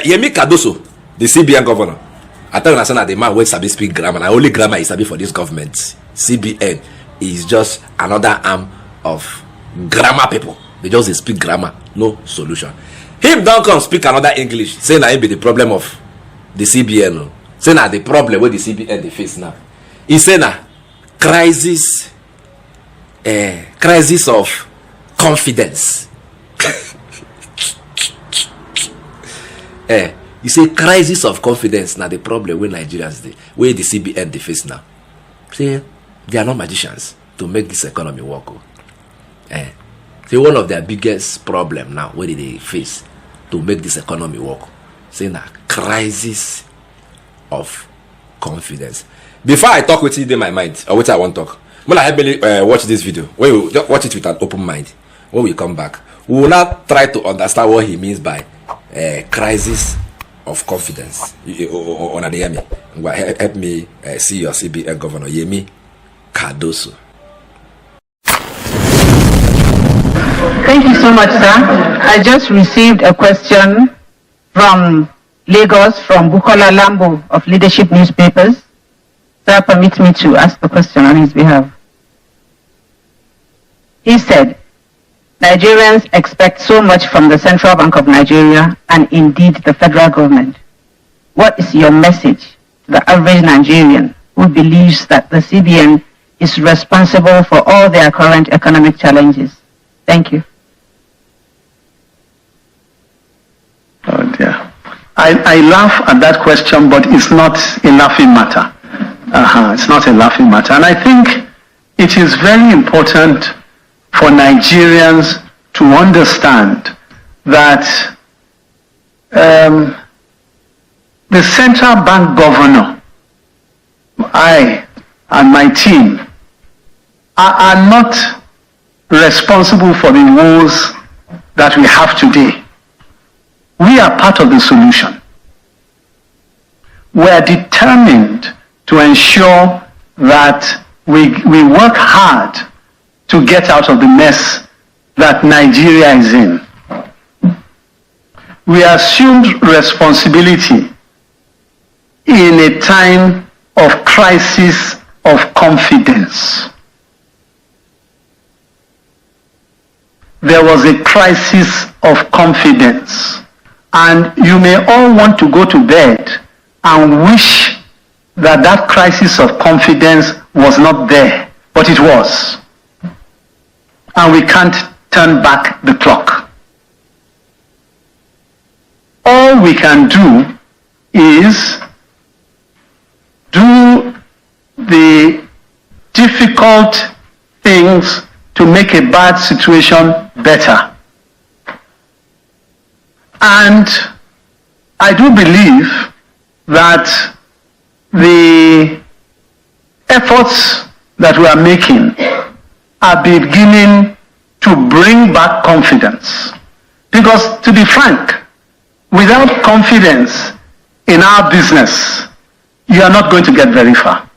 Yemi Cardoso, the CBN governor, I tell you that the man wey sabi speak grammar, and only grammar is sabi for this government. CBN is just another arm of grammar people. They just speak grammar, no solution. Him don't come speak another English, saying that it be the problem of the CBN. Saying that the problem with the CBN they face now. He say na crisis of confidence. You say crisis of confidence now the problem with Nigerians dey, where the CBN they face now. Say they are not magicians to make this economy work. Say one of their biggest problem now where they face to make this economy work. Say na crisis of confidence. Before I talk with it in my mind, or what I want to talk, when I help me watch this video, when you just watch it with an open mind, when we come back, we will not try to understand what he means by crisis of confidence. On the Yemi, help me see your CBN governor, Yemi Cardoso. Thank you so much, sir. I just received a question from Lagos, from Bukola Lambo of Leadership Newspapers. Sir, permit me to ask the question on his behalf. He said, Nigerians expect so much from the Central Bank of Nigeria and indeed the federal government. What is your message to the average Nigerian who believes that the CBN is responsible for all their current economic challenges? Thank you. Oh dear. I laugh at that question, but it's not a laughing matter. It's not a laughing matter. And I think it is very important for Nigerians to understand that the central bank governor, I and my team are not responsible for the woes that we have today. We are part of the solution. We are determined to ensure that we work hard to get out of the mess that Nigeria is in. We assumed responsibility in a time of crisis of confidence. There was a crisis of confidence, and you may all want to go to bed and wish that that crisis of confidence was not there, but it was. And we can't turn back the clock. All we can do is do the difficult things to make a bad situation better. And I do believe that the efforts that we are making are beginning to bring back confidence. Because to be frank, without confidence in our business, you are not going to get very far.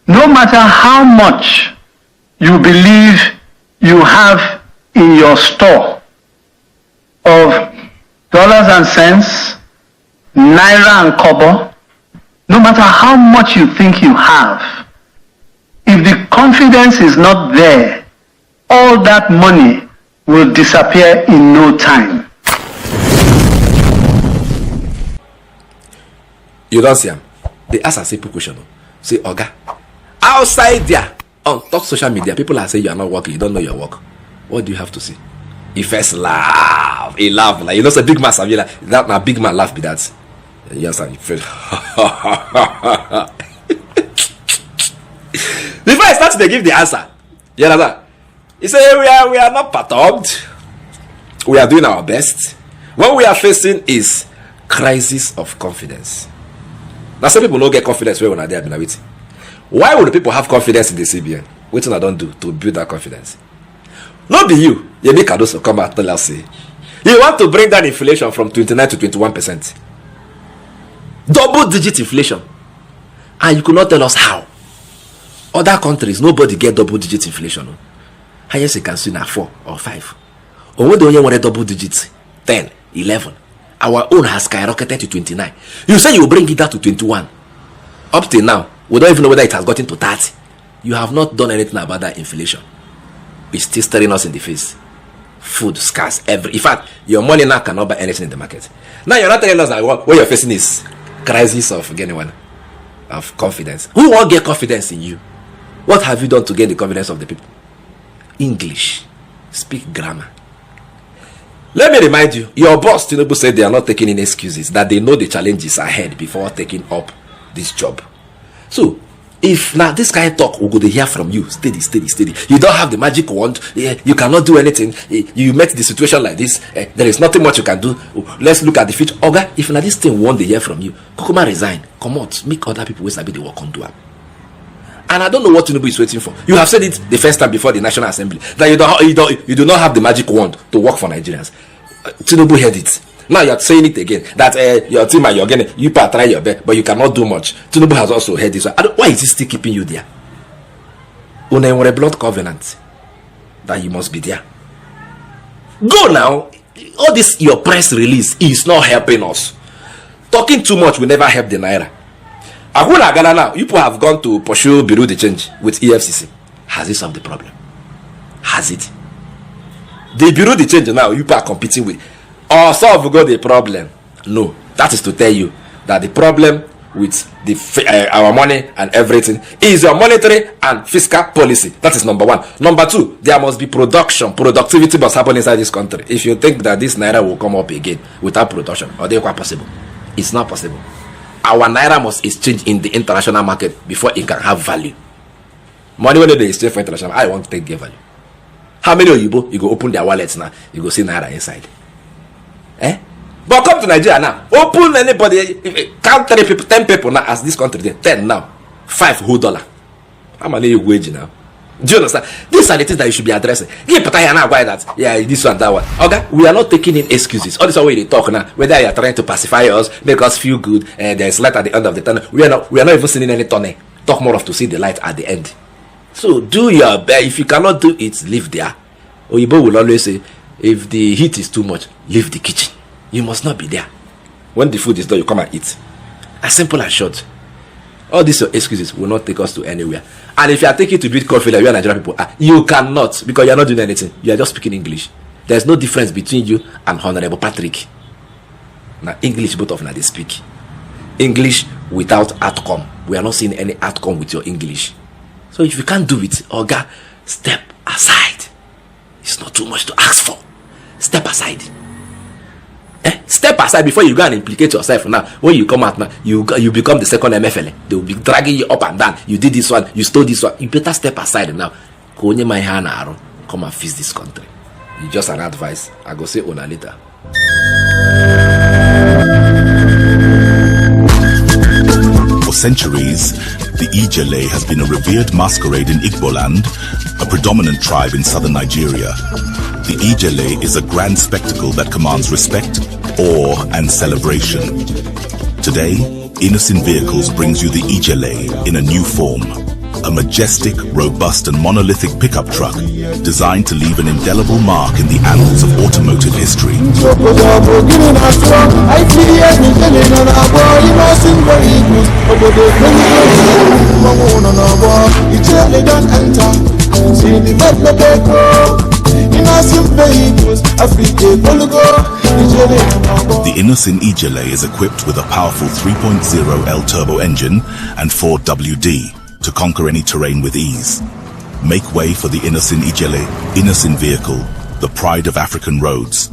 No matter how much you believe you have in your store of dollars and cents, naira and kobo, no matter how much you think you have, if the confidence is not there, all that money will disappear in no time. You don't see him. They ask a simple question. Say, Oga, outside there, on top social media, people are saying you are not working, you don't know your work. What do you have to say? He first laugh. He laugh. Like, you know, a big man, like, that a big man laugh be that. Yes, and you feel. Before I start to give the answer, you know that? He said, we are not perturbed. We are doing our best. What we are facing is crisis of confidence. Now, some people don't get confidence when they are there. Why would the people have confidence in the CBN? What I don't do to build that confidence? Not be you. Yemi Cardoso come out tell us say you want to bring down inflation from 29 to 21%. Double-digit inflation, and you could not tell us how. Other countries, nobody get double-digit inflation. Highest you can see now 4 or 5. Onwe the only one double digits, 10, 11. Our own has skyrocketed to 29. You say you will bring it down to 21. Up till now, we don't even know whether it has gotten to 30. You have not done anything about that inflation. It's still staring us in the face. Food scarce in fact, your money now cannot buy anything in the market. Now you're not telling us that what you're facing is crisis of getting one of confidence. Who won't get confidence in you? What have you done to gain the confidence of the people? English. Speak grammar. Let me remind you, your boss Tinubu said they are not taking any excuses, that they know the challenges ahead before taking up this job. So if now this kind of talk will go to hear from you, steady. You don't have the magic wand. You cannot do anything. You met the situation like this. There is nothing much you can do. Let's look at the future. Oga, if now this thing won't hear from you, Kokoma resign. Come out. Make other people who sabi the work on do it. And I don't know what Tinubu is waiting for. You have said it the first time before the National Assembly that you do not have the magic wand to work for Nigerians. Tinubu heard it. Now you are saying it again that your team and you try your best, but you cannot do much. Tinubu has also heard this. Why is he still keeping you there? On a blood covenant that you must be there. Go now. All this your press release is not helping us. Talking too much will never help the naira. Aguna Ghana now, you people have gone to pursue Bureau de Change with EFCC. Has it solved the problem? Has it? The Bureau de Change now, you people are competing with. Or solve the problem? No. That is to tell you that the problem with our money and everything is your monetary and fiscal policy. That is number one. Number two, there must be productivity must happen inside this country. If you think that this naira will come up again without production, or they quite possible, it's not possible. Our naira must exchange in the international market before it can have value. Money when they exchange for international, I want to take their value. How many of you go open their wallets now? You go see naira inside. But come to Nigeria now. Open anybody. Count 10 people now as this country. 10 now. 5 whole dollar. How many you wage now? Do you understand? These are the things that you should be addressing. Yeah, but I am not why that. Yeah, this one, that one. Okay, we are not taking in excuses. All this way they talk now. Whether you are trying to pacify us, make us feel good, and there is light at the end of the tunnel. We are not even seeing any tunnel. Talk more of to see the light at the end. So do your best. If you cannot do it, leave there. Oyibo will always say, if the heat is too much, leave the kitchen. You must not be there. When the food is done, you come and eat. As simple and short. All these excuses will not take us to anywhere. And if you are taking to build confidence, you are Nigerian people, you cannot, because you are not doing anything. You are just speaking English. There is no difference between you and Honorable Patrick. Now, English, both of them, they speak. English without outcome. We are not seeing any outcome with your English. So if you can't do it, Oga, step aside. It's not too much to ask for. Step aside. Step aside before you go and implicate yourself. Now when you come out now, you become the second MFL. They will be dragging you up and down. You did this one, you stole this one. You better step aside now. Come and fix this country. It's just an advice. I go say ona later. For centuries, the Ijele has been a revered masquerade in Igboland, a predominant tribe in southern Nigeria. The Ijele is a grand spectacle that commands respect, awe, and celebration. Today, Innocent Vehicles brings you the Ijele in a new form. A majestic, robust, and monolithic pickup truck designed to leave an indelible mark in the annals of automotive history. The Innocent Ijele is equipped with a powerful 3.0 L turbo engine and 4WD to conquer any terrain with ease. Make way for the Innocent Ijele, Innocent Vehicle, the pride of African roads.